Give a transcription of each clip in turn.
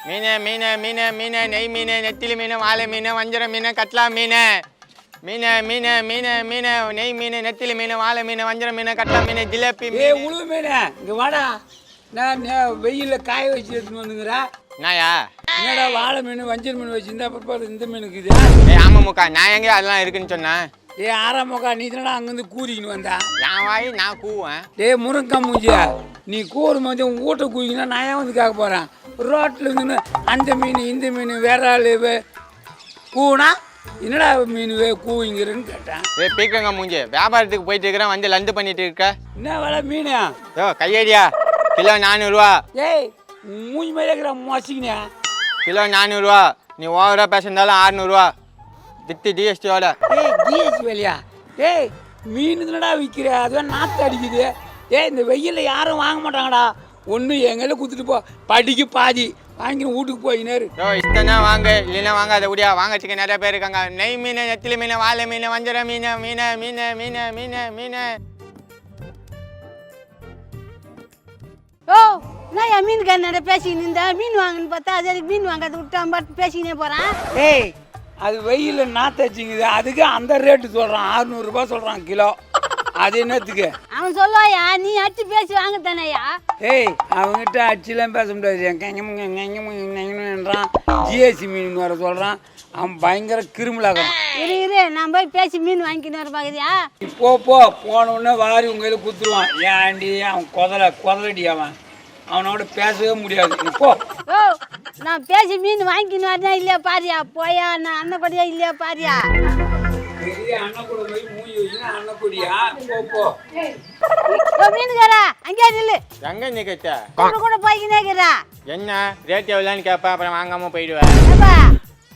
மீன் மீன் மீன் மீன் நெய் மீன் நெத்திலி மீன் வாழை மீன் வஞ்சர மீன் கட்லா மீன் மீன் மீன் மீன் மீன் நெய் மீன் நெத்திலி மீன் வாழை மீன் வஞ்சர மீன் கட்லா மீன் ஜிலேபி மீன் உழு மீன் இங்கே வாடா நான் வெயிலில் காய வச்சு எடுத்துன்னு வந்துங்கிறேன் நாயா என்னடா வாழை மீன் வஞ்சர மீன் வச்சுருந்தா அப்புறம் இந்த மீன் இருக்குது ஆமாம் முக்கா நான் எங்கே அதெல்லாம் இருக்குன்னு சொன்னேன் ஆறாம் முக்கா நீ தானடா அங்கேருந்து கூறிக்கின்னு வந்தா என் வாய் நான் கூவேன் முருங்கா மூஞ்சியா நீ கூறு மாதிரி உன் வீட்டை கூவிங்கன்னா நான் ஏன் வந்து கேட்க போகிறேன் ரோட்டில் இருந்து அந்த மீன் இந்த மீன் வேற ஆள் கூவுனா என்னடா மீன் கூவிங்கிறன்னு கேட்டேன் பீக்கங்க மூஞ்சி வியாபாரத்துக்கு போயிட்டு இருக்கிறேன் வந்து லந்து பண்ணிட்டு இருக்க என்ன வேலை மீன் யோ கையடியா கிலோ 400 மூஞ்சி மாதிரி இருக்கிற மோசிக்கினே கிலோ 400 நீ ஓவரா பேசுறதாலும் 600 வித்து ஜிஎஸ்டியோட ஜிஎஸ்டி வேலையா மீன் தானடா விற்கிற அதுதான் நாற்று அடிக்குது இந்த வெயிலில் யாரும் வாங்க மாட்டாங்கடா ஒன்று எங்களை குத்துட்டு போ படிக்கு பாதி வாங்கின்னு வீட்டுக்கு போயினாரு இஷ்டம்னா வாங்க இல்லைன்னா வாங்க அதை முடியா வாங்கறதுக்கு நிறைய பேர் இருக்காங்க நெய் மீன் நெத்திலி மீன் வாழை மீன் வஞ்சர மீன் மீன் மீன் மீன் மீன் மீன் ஓ நான் என் மீன் கண்ணட பேசிக்கின்னு இருந்தேன் மீன் வாங்கன்னு பார்த்தா அது மீன் வாங்காத விட்டான் பாட்டு பேசிக்கினே போகிறான் அது வெயிலில் நாற்று அடிச்சிங்குது அதுக்கு அந்த ரேட்டு சொல்கிறான் 600 சொல்கிறான் கிலோ அது என்னத்துக்கு அவன் சொல்லுவாயா நீ அடிச்சு பேசி வாங்க தானேயா அவங்ககிட்ட அடிச்சுலாம் பேச முடியாது ஜிஎஸ்டி மீன் வர சொல்கிறான் அவன் பயங்கர கிருமிலாகிறான் இரு நான் போய் பேசி மீன் வாங்கிக்கின்னு வர பார்க்குறியா போ போனவுடனே வாரி உங்க கையில் குத்துருவான் ஏன்டி அவன் குதலடி அவனோட பேசவே முடியாது போ ஓ நான் பேசி மீன் வாங்கிக்கின்னு வரதா இல்லையா பாரியா போயா நான் அண்ணப்படியா இல்லையா பாரியா அண்ணக்கூட போய் மூஞ்சி வச்சுன்னா அண்ணக்கூடியா போ மீனுக்காரா அங்கேயா நில்லு எங்க நிக்கச்ச கூட போய்க்கினே இருக்கிறா என்ன ரேட் எவ்வளோன்னு கேட்பேன் அப்புறம் வாங்காம போயிடுவேன்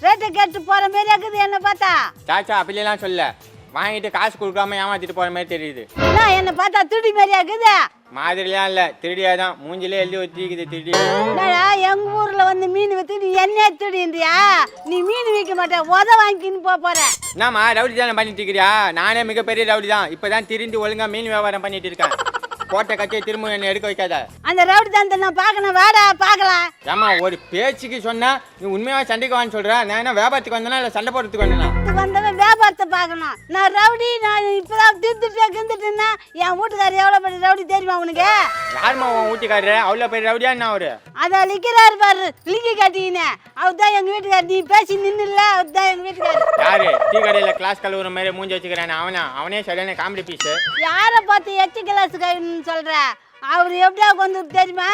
ரேட்டை கேட்டு போற மாதிரி இருக்குது என்ன பார்த்தா சாச்சா அப்படிலாம் சொல்ல வாங்கிட்டு காசு கொடுக்காம ஏமாத்திட்டு போற மாதிரி தெரியுது என்ன பார்த்தா திருடி மாதிரியா இருக்குது மாதிரிலாம் இல்ல திருடியாதான் மூஞ்சிலே எழுதி வச்சிருக்குது திருடி எங்க ஊர்ல வந்து மீன் வித்து நீ என்ன திருடின்றியா நீ மீன் விற்க மாட்டேன் வாங்கிக்கின்னு போற என்னம்மா ரவுடி தானே பண்ணிட்டு இருக்கிறியா நானே மிகப்பெரிய ரவுடி தான் இப்பதான் திரிந்து ஒழுங்கா மீன் வியாபாரம் பண்ணிட்டு இருக்கேன் கோட்டை கட்டியை திரும்ப என்ன எடுக்க வைக்காத அந்த ரவுடி தான் நான் பார்க்கணும் வாடா பார்க்கலாம் ஏமா ஒரு பேச்சுக்கு சொன்னா நீ உண்மையா சண்டைக்கு வான்னு சொல்ற நான் என்ன வியாபாரத்துக்கு வந்தேனா இல்ல சண்டை போடுறதுக்கு வந்தேனா வந்தவன் வியாபாரத்தை பார்க்கணும் நான் ரவுடி நான் இப்பதான் கிந்துட்டேன்னா என் வீட்டுக்காரர் எவ்வளவு பெரிய ரவுடி தெரியுமா உனக்கு யாருமா உன் வீட்டுக்காரரு அவ்வளோ பெரிய ரவுடியா என்ன அவரு அதான் லிக்கிறாரு பாரு லிங்கி காட்டிக்கின்னு அவர் தான் எங்க வீட்டுக்காரர் நீ பேசி நின்று இல்ல அவர் தான் எங்க வீட்டுக்காரர் யாரு டீ கடையில கிளாஸ் கழுவுற மாதிரி மூஞ்சி வச்சுக்கிறேன் அவனே சரியான காமெடி பீஸ் யாரை பார்த்து எச்சு கிளாஸ் சொல்ற அவர் எப்படியா வந்து தெரியுமா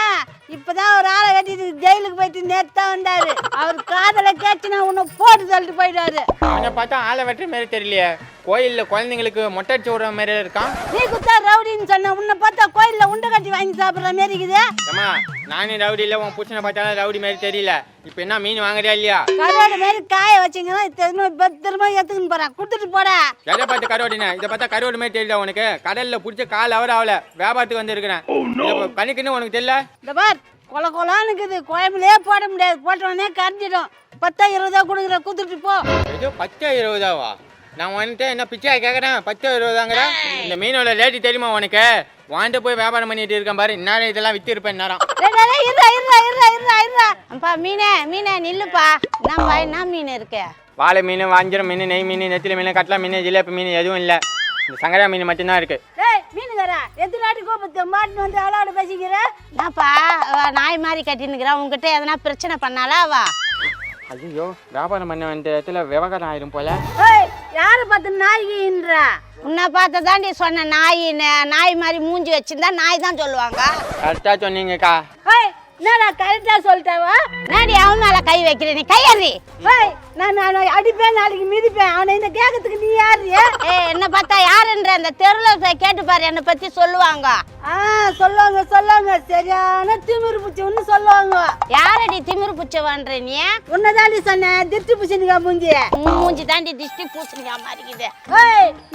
இப்பதான் ஒரு ஆளை கட்டிட்டு ஜெயிலுக்கு போயிட்டு நேற்று தான் வந்தாரு அவர் காதலை கேட்டுனா உன்னை போட்டு தள்ளிட்டு போயிட்டாரு அவனை பார்த்தா ஆளை வெட்டுற மாதிரி தெரியலையே கோயில்ல குழந்தைங்களுக்கு மொட்டை அடிச்சு விடுற மாதிரி இருக்கான் நீ குத்தா ரவுடின்னு சொன்ன உன்னை பார்த்தா கோயில்ல உண்டை கட்டி வாங்கி சாப்பிடுற மாதிரி இருக்குது ஏமா நானே ரவுடி இல்ல உன் புருஷனை பார்த்தாலும் ரவுடி மாதிரி தெரியல இப்ப என்ன மீன் வாங்குறியா இல்லையா கரோடு மாதிரி காய வச்சிங்கன்னா பத்திரமா எடுத்துக்கின்னு போறான் கொடுத்துட்டு போட எதை பார்த்து கரோடினா இதை பார்த்தா கரோடு மாதிரி தெரியல உனக்கு கடல்ல பிடிச்ச கால் அவர் ஆகல வியாபாரத்துக்கு வந்து இருக்கிறேன் கணிக்குன்னு உனக்கு தெரியல இந்த பார் கொலான்னு இருக்குது குழம்புலயே போட முடியாது போட்டோடனே கரைஞ்சிடும் 10 20 கொடுக்குற கொடுத்துட்டு போ ஏதோ 10 20 நான் வந்துட்டு என்ன பிச்சை கேட்குறேன் 10 20 இந்த மீனோட ரேட்டு தெரியுமா உனக்கு வாங்கிட்டு போய் வியாபாரம் பண்ணிட்டு இருக்கேன் பாரு இந்நேரம் இதெல்லாம் வித்து இருப்பேன் நேரம் அப்பா மீனே நில்லுப்பா என்ன மீன் இருக்கு வாழை மீன் வஞ்சர மீன் நெய் மீன் நெத்திலி மீன் கட்லா மீன் ஜிலேபி மீன் எதுவும் இல்லை இந்த சங்கரா மீன் மட்டும்தான் இருக்கு மீனுக்காரா எத்தனை நாட்டு கோபத்தை மாட்டு வந்து அவளோட பேசிக்கிறேன் நான்ப்பா நாய் மாதிரி கட்டினுக்கிறேன் உங்ககிட்ட எதனா பிரச்சனை பண்ணாலா வா ஐயோ வியாபாரம் பண்ண வேண்டிய இடத்துல விவகாரம் ஆயிரும் போல யாரை பார்த்து நாய்கின்றா உன்னை பார்த்து தாண்டி சொன்ன நாய் மாதிரி மூஞ்சி வச்சிருந்தா நாய் தான் சொல்லுவாங்க கரெக்டா சொன்னீங்கக்கா என்னடா கரெக்டா சொல்லிட்டாவா நாடி அவன் மேல கை வைக்கிறேன் நீ கையறி நான் அடிப்பேன் நாளைக்கு மிதிப்பேன் அவனை இந்த கேட்கறதுக்கு நீ யாரு என்ன பார்த்தா யாருன்ற அந்த தெருல கேட்டு பாரு என்னை பத்தி சொல்லுவாங்க சொல்லுவாங்க சரியான திமிரு பூச்சி ஒன்னு சொல்லுவாங்க யாரடி திமிரு பூச்சவான்ற நீ உன்னதாண்டி சொன்னேன் திருஷ்டி பூசணிக்கா மூஞ்சி தாண்டி திருஷ்டி பூசணிக்கா மாறிக்குது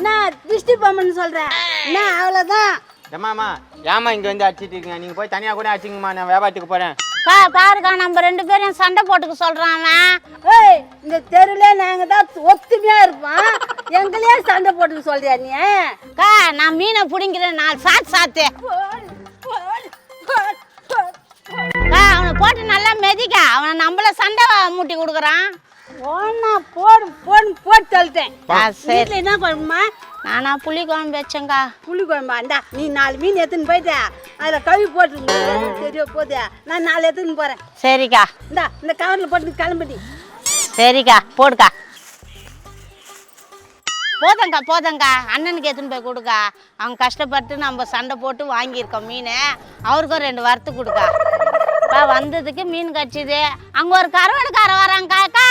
நான் திருஷ்டி பொம்மன்னு சொல்றேன் என்ன அவ்வளவுதான் ஏமாமா ஏமா இங்க வந்து அடிச்சிட்டு இருக்கீங்க நீங்க போய் தனியா கூட அடிச்சிங்கம்மா நான் வியாபாரத்துக்கு போறேன் பாருக்கா நம்ம 2 பேரும் சண்டை போட்டுக்க சொல்றான் இந்த தெருல நாங்க தான் ஒத்துமையா இருப்போம் எங்களையே சண்டை போட்டுக்க சொல்றியா நீ நான் மீனை பிடிங்கிறேன் 4 சாத்து அவனை போட்டு நல்லா செதிக்கா அவனை நம்மள சண்டை மூட்டி கொடுக்குறான். ஒன்னா போடு போடு போட்டு தள்ளிட்டேன். சரி என்ன குழம்புமா? நானா புளி குழம்பு வச்சேங்க்கா. புளி குழம்பா? இந்தா நீ 4 மீன் எடுத்துன்னு போயிட்ட அதில் கழுவி போட்டு சரியா போதே, நான் 4 எடுத்துன்னு போகிறேன். சரிக்கா. இந்தா இந்த கவரில் போட்டு கிளம்பிட்டி. சரிக்கா போடுக்கா. போதங்கா அண்ணனுக்கு எடுத்துன்னு போய் கொடுக்கா. அவங்க கஷ்டப்பட்டு நம்ம சண்டை போட்டு வாங்கியிருக்கோம் மீன், அவருக்கும் 2 வறுத்து கொடுக்கா. வந்ததுக்கு மீன் கடிச்சிது. அங்க ஒரு கருவாடுக்கார வராங்க. அக்கா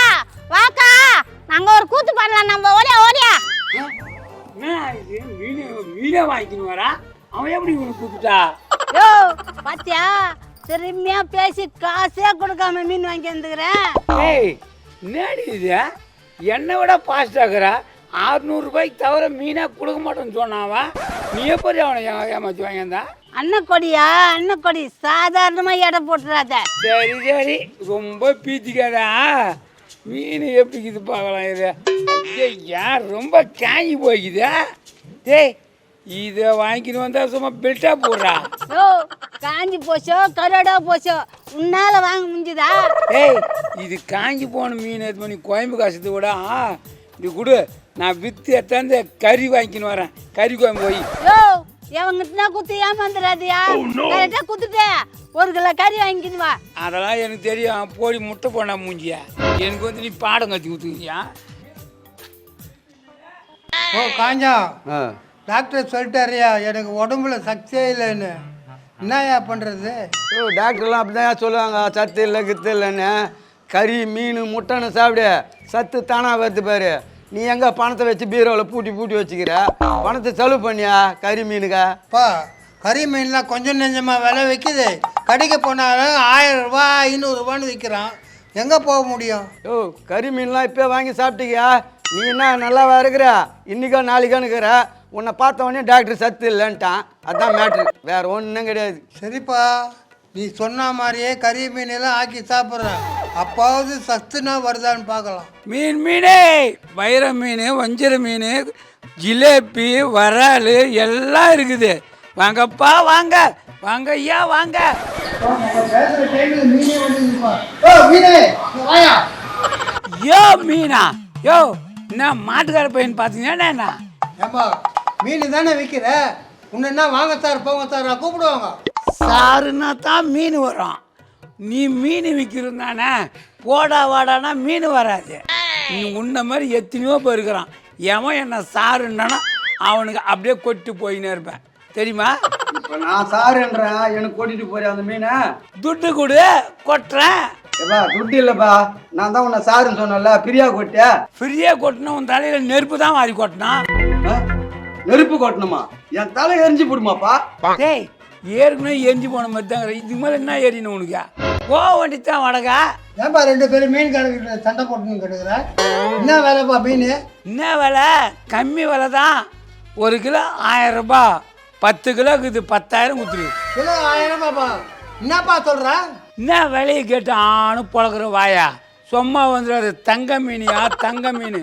வாக்கா, நாங்க ஒரு கூத்து பண்ணலாம். நம்ம ஓடியா ஓடியா. மீனை வாங்கிக்கணும் வரா, அவன் எப்படி உனக்கு கூப்பிட்டா? யோ பாத்தியா, திரும்பியா பேசி காசே கொடுக்காம மீன் வாங்கி வந்துக்கிறேன். ஏய் என்னடி இது, என்னை விட பாஸ்ட் ஆகுறா. 600 ரூபாய்க்கு தவிர மீனா கொடுக்க மாட்டேன்னு சொன்னாவா, நீ எப்படி அவனை ஏமாற்றி வாங்கியிருந்தா? அன்னக்கொடியா அன்னக்கொடி, சாதாரணமா எடை போட்டுறாத. சரி சரி, ரொம்ப பீத்திக்காதா. மீன் எப்படி இது பார்க்கலாம். இது யார் ரொம்ப காஞ்சி போய்க்குதா? டேய் இதை வாங்கிட்டு வந்தா சும்மா பெல்ட்டா போடுறா. ஓ காஞ்சி போச்சோ கரோடா போச்சோ, உன்னால வாங்க முடிஞ்சுதா? ஏய் இது காஞ்சி போன மீன் எடுத்து பண்ணி கோயம்பு காசத்து விட இது கொடு, நான் விற்று எடுத்தாந்து கறி வாங்கிக்கின்னு வரேன். கறி கோயம்பு போய் யோ எவங்கிட்டனா குத்து ஏமாந்துடாதியா. கரெக்டா குத்துட்டே 1 கிலோ கறி வாங்கிக்கின்னு வா. அதெல்லாம் எனக்கு தெரியும். போடி முட்டை போனா மூஞ்சியா, எனக்கு வந்து நீ பாடம் கத்தி கொடுத்துக்கிறியா? ஓ காஞ்சா, டாக்டர் சொல்லிட்டாரியா எனக்கு உடம்புல சக்தியே இல்லைன்னு, என்னயா பண்ணுறது? டாக்டர்லாம் அப்படி தான் சொல்லுவாங்க, சத்து இல்லை கித்து இல்லைன்னு. கறி மீன் முட்டைன்னு சாப்பிடு, சத்து தானாக வருது பாரு. நீ எங்கே பணத்தை வச்சு பீரோவில் பூட்டி வச்சுக்கிற? பணத்தை செலவு பண்ணியா கறி மீனுக்கா? அப்பா கறி மீன்லாம் கொஞ்சம் நெஞ்சமாக விலை விற்கிது. கடைக்கு போனாலும் 1000 ரூபா 500 ரூபான்னு விற்கிறான். எங்கே போக முடியும்? ஓ கறி மீன்லாம் இப்போ வாங்கி சாப்பிட்டீங்க. நீ என்ன நல்லாவா இருக்கிற? இன்றைக்கா நாளைக்கான்னு இருக்கிற. உன்னை பார்த்த உடனே டாக்டர் சத்து இல்லைன்ட்டான். அதுதான் மேட்ரு, வேறு ஒன்றும் கிடையாது. சரிப்பா, நீ சொன்ன மாதிரியே கறி மீனெல்லாம் ஆக்கி சாப்பிட்றேன். அப்பாவது சத்துனா வருதான்னு பார்க்கலாம். மீனே வைர மீன், வஞ்சர மீன், ஜிலேபி, வரால் எல்லாம் இருக்குது. வாங்கப்பா வாங்க வாங்க ஐயா வாங்க. யோ மீனா, யோ என்ன மாட்டுக்கார பையன் பார்த்தீங்கன்னா என்ன? ஏம்பா மீன் தானே விற்கிற, உன்ன என்ன வாங்க சார் போங்க சார் கூப்பிடுவாங்க. சாருன்னா தான் மீன் வரும். நீ மீன் விற்கிறது தானே, போடா வாடானா மீன் வராது. நீ உன்ன மாதிரி எத்தனையோ பேர் இருக்கிறான். எவன் என்ன சாருன்னா அவனுக்கு அப்படியே கொட்டு போயின்னு இருப்பேன், தெரியுமா? இப்போ நான் சாருன்றேன், எனக்கு கொட்டிட்டு போறியா அந்த மீனை? துட்டு கொடு கொட்டுறேன். ஏப்பா துட்டு இல்லைப்பா, நான் தான் உன்னை சாருன்னு சொன்னல, பிரியா கொட்டியா? ஃப்ரீயா கொட்டினா உன் தலையில் நெருப்பு தான் மாறி கொட்டினான். நெருப்பு கொட்டணுமா? என் தலை எரிஞ்சு போடுமாப்பா? டேய் ஏற்கனவே எரிஞ்சு போன மாதிரி தான். இதுக்கு மேலே என்ன ஏறினு உனக்கு? போக வேண்டித்தான் வடகா. ஏன்பா 2 பேரும் மீன் கணக்கு சண்டை போட்டுன்னு கேட்டுக்கிற? என்ன வேலைப்பா மீன்? என்ன விலை? கம்மி விலை தான். 1 கிலோ 1000 ரூபாய், 10 கிலோ இருக்குது 10,000 கொடுத்துரு. கிலோ 1000 ரூபாப்பா? என்னப்பா சொல்ற? என்ன விலையை கேட்டு ஆணு பழக்கிற வாயா, சும்மா வந்துடாது. தங்க மீனியா தங்க மீன்.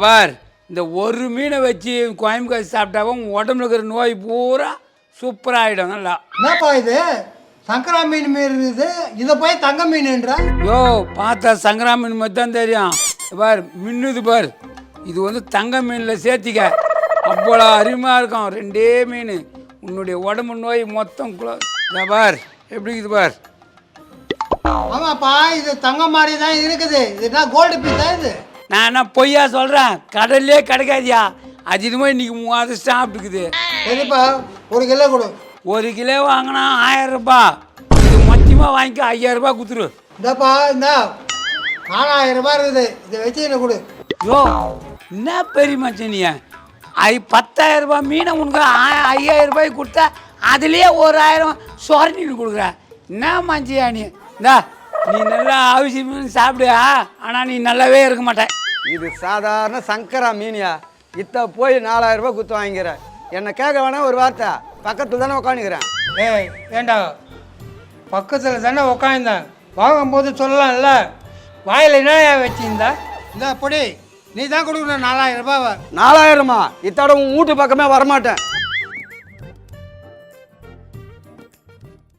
பார், இந்த ஒரு மீனை வச்சு கோயம்புக்காசி சாப்பிட்டாவும் உடம்புல இருக்கிற நோய் பூரா சூப்பராகிடும். நல்லா என்னப்பா இது சங்கரா மீன் மாரி இருக்குது, இதை போய் தங்க மீன்ன்ற? யோ பார்த்தா சங்கரா மீன் மாதிரி தான் தெரியும். பார் மின்னுது பார், இது வந்து தங்க மீனில் சேர்த்திக்க, அவ்வளோ அருமையாக இருக்கும். 2 மீன், உன்னுடைய உடம்பு நோய் மொத்தம் பார் எப்படி இருக்குது பார். ஆமாப்பா இது தங்க மாதிரி தான் இருக்குது. இதுனா கோல்டு பீஸா இது? நான் என்ன பொய்யா சொல்கிறேன்? கடல்லே கிடைக்காதியா, அது இதுமாதிரி இன்னைக்கு 3000 ஸ்டாப் இருக்குது. சரிப்பா 1 கிலோ கொடு. 1 கிலோ வாங்கினா 1000 ரூபாய், இது மொத்தமாக வாங்கிக்க 5000 ரூபாய் கொடுத்துரு. இந்தாப்பா இந்த 4000 ரூபாய் இருக்குது, இதை வச்சு என்ன கொடு. யோ என்ன பெரிய மச்சன் நீ, 10,000 ரூபாய் மீனை உனக்கு 5000 ரூபாய்க்கு கொடுத்தா அதுலேயே 1000 சொரணிட்டு கொடுக்குற. என்ன மஞ்சியா நீ? இந்தா நீ நல்லா அவசியம் மீன் சாப்பிடு, ஆனால் நீ நல்லாவே இருக்க மாட்டேன். இது சாதாரண சங்கரா மீனியா, இத்த போய் 4000 ரூபாய் கொடுத்து வாங்கிக்கிற. என்னை கேட்க வேணாம் ஒரு வார்த்தை, பக்கத்தில் தானே உட்காந்துக்கிறேன். ஏய் ஏண்டா பக்கத்தில் தானே உக்காந்தேன், வாங்கும்போது சொல்லலாம்ல, வாயில் என்ன வச்சிருந்தா? இந்த பொடி நீ தான் கொடுக்கணும் 4000 ரூபாவை. 4000மா? இத்தோட உன் வீட்டு பக்கமே வரமாட்டேன்.